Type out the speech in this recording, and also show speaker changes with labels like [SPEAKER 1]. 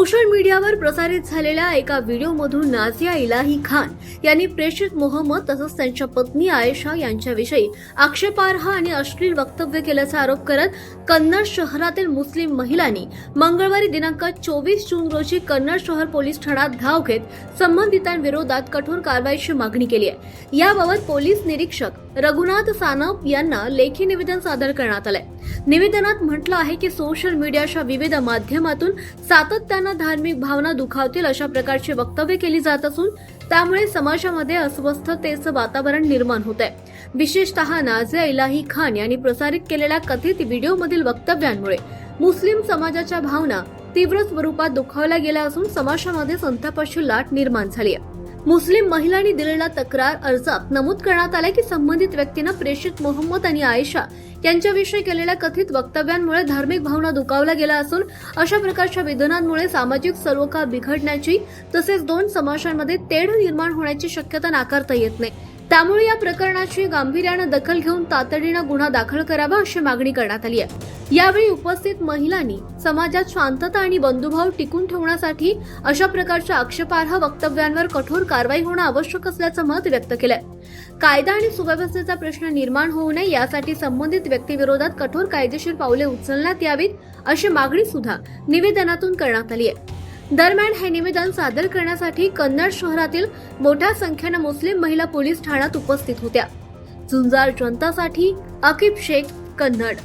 [SPEAKER 1] Social मीडियावर प्रसारित झालेल्या एका व्हिडिओमधून नाझिया इलाही खान यांनी प्रेषित मोहम्मद तसंच त्यांच्या पत्नी आयशा यांच्याविषयी आक्षेपार्ह आणि अश्लील वक्तव्य केल्याचा आरोप करत कन्नड शहरातील मुस्लिम महिलांनी मंगळवारी दिनांक 24 जून रोजी कन्नड शहर पोलीस ठाण्यात धाव घेत संबंधितांविरोधात कठोर कारवाईची मागणी केली आहे। याबाबत पोलीस निरीक्षक रघुनाथ सानप यांना लेखी निवेदन सादर करण्यात आले। निवेदनात म्हटलं आहे की सोशल मीडियाच्या विविध माध्यमातून सातत्यानं धार्मिक भावना दुखावतील अशा प्रकारची वक्तव्ये केली जात असून त्यामुळे समाजामध्ये अस्वस्थतेचं वातावरण निर्माण होत आहे। विशेषतः नाझिया इलाही खान यांनी प्रसारित केलेल्या कथित व्हिडिओमधील वक्तव्यांमुळे मुस्लिम समाजाच्या भावना तीव्र स्वरूपात दुखावल्या गेल्या असून समाजामध्ये संतापाची लाट निर्माण झाली आहे। मुस्लिम महिलांनी दिलेल्या तक्रार अर्जात नमूद करण्यात आले की संबंधित व्यक्तीनं प्रेषित मोहम्मद आणि आयशा यांच्याविषयी केलेल्या कथित वक्तव्यांमुळे धार्मिक भावना दुखावल्या गेल्या असून अशा प्रकारच्या विधानांमुळे सामाजिक सलोखा बिघडण्याची तसेच दोन समाजांमध्ये तेढ निर्माण होण्याची शक्यता नाकारता येत नाही। त्यामुळे या प्रकरणाची गांभीर्याने दखल घेऊन तातडीने गुन्हा दाखल करावा अशी मागणी करण्यात आली आहे। यावेळी उपस्थित महिलांनी समाजात शांतता आणि बंधुभाव टिकून ठेवण्यासाठी अशा प्रकारच्या आक्षेपार्ह वक्तव्यांवर कठोर कारवाई होणं आवश्यक असल्याचं मत व्यक्त केलंय। कायदा आणि सुव्यवस्थेचा प्रश्न निर्माण होऊ नये यासाठी संबंधित व्यक्तीविरोधात कठोर कायदेशीर पावले उचलण्यात यावीत अशी मागणी सुद्धा निवेदनातून करण्यात आली आहे। दरम्यान हे निवेदन सादर करण्यासाठी कन्नड शहरातील मोठ्या संख्येने मुस्लिम महिला पोलीस ठाण्यात उपस्थित होत्या। झुंजार जनतासाठी आकिब शेख, कन्नड।